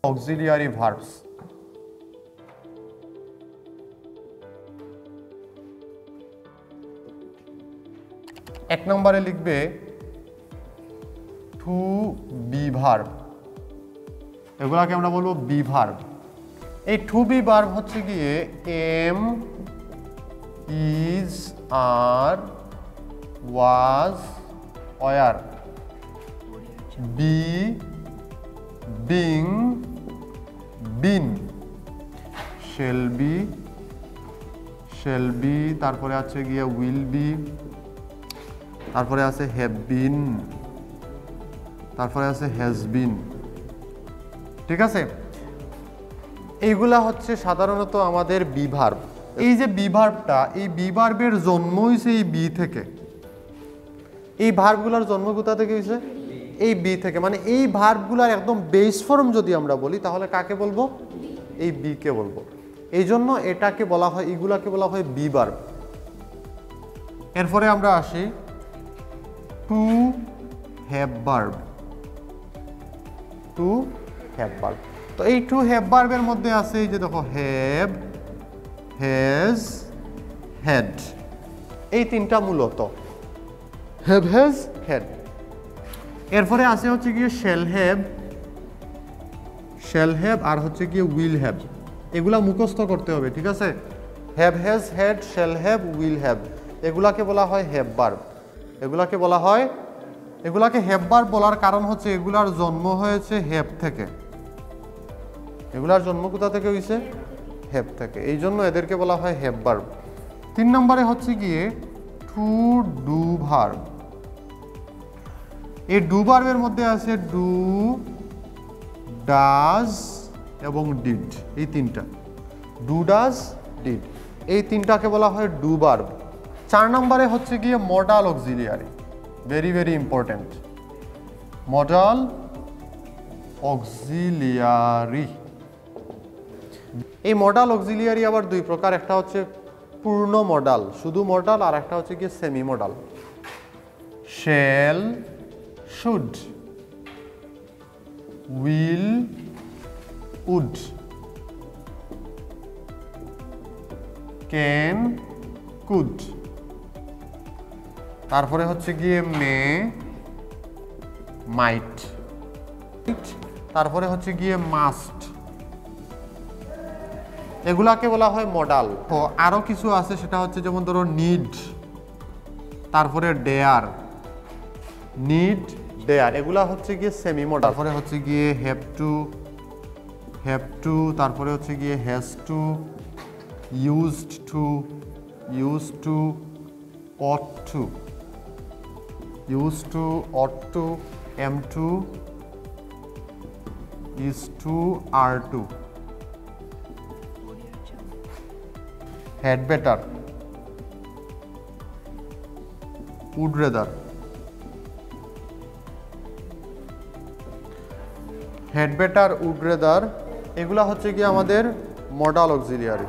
Auxiliary verbs. এক নম্বরে লিখবে টু বি ভার্ব, এগুলাকে আমরা বলবো বি ভার্ব। এই টু বি ভার্ব হচ্ছে গিয়ে am, is, are, was, were, be, being, been, shall be, তারপরে আছে গিয়ে উইল বি, তারপরে আছে হ্যাভ বিন, তারপরে আছে হ্যাজ বিন। ঠিক আছে, এইগুলা হচ্ছে সাধারণত আমাদের বি ভার্ব। এই যে বি ভার্বটা, এই বি ভার্বের জন্ম হয়েছে এই বি থেকে। এই ভার্বগুলোর জন্ম কোথা থেকে হয়েছে? এই বি থেকে। মানে এই ভার্বগুলোর একদম বেস ফর্ম যদি আমরা বলি তাহলে কাকে বলবো? এই বি কে বলবো। এই জন্য এটাকে বলা হয়, এইগুলাকে বলা হয় বি ভার্ব। এরপরে আমরা আসি to have verb. To have verb, তো এই টু হ্যাভ ভার্বের মধ্যে আছে এই যে দেখো হ্যাভ, হ্যাজ, হ্যাড, এই তিনটা মূলত হ্যাভ, হ্যাজ, হ্যাড। এরপরে আছে হচ্ছে গিয়ে শ্যাল হ্যাভ আর হচ্ছে গিয়ে উইল হ্যাভ। এগুলা মুখস্থ করতে হবে, ঠিক আছে? Have, has, had, shall have, will have, এগুলাকে বলা হয় হ্যাভ ভার্ব। এগুলাকে বলা হয়, এগুলাকে হ্যাভ ভার্ব বলার কারণ হচ্ছে এগুলার জন্ম হয়েছে হ্যাভ থেকে। এগুলার জন্ম কোথা থেকে হয়েছে? হ্যাভ থেকে। এই জন্য এদেরকে বলা হয় হ্যাভ ভার্ব। 3 নম্বরে হচ্ছে গিয়ে টু ডু ভার্ব। এই ডু ভার্বের মধ্যে আছে ডু, ডাজ এবং ডিড, এই তিনটা। ডু, ডাজ, ডিড, এই তিনটাকে বলা হয় ডু ভার্ব। 4 নম্বরে হচ্ছে গিয়ে modal auxiliary, very very important. Modal auxiliary, এই মডাল অক্সিলিয়ারি আবার দুই প্রকার, একটা হচ্ছে পূর্ণ মডাল, শুধু মডাল, আর একটা হচ্ছে গিয়ে semi modal. Shall, should, will, would, can, could, তারপরে হচ্ছে গিয়ে মে, মাইট, তারপরে হচ্ছে গিয়ে মাস্ট, এগুলাকে বলা হয় মডাল। তো আরো কিছু আছে, সেটা হচ্ছে যেমন ধরো নিড, তারপরে ডেয়ার, নিড, ডেয়ার, এগুলা হচ্ছে গিয়ে সেমি মডাল। তারপরে হচ্ছে গিয়ে হ্যাভ টু, তারপরে হচ্ছে গিয়ে has to, used to, ought to, ought to, am to, is to, are to, had better, would rather, had better, would rather, এগুলা হচ্ছে কি আমাদের মডাল অক্সিলিয়ারি।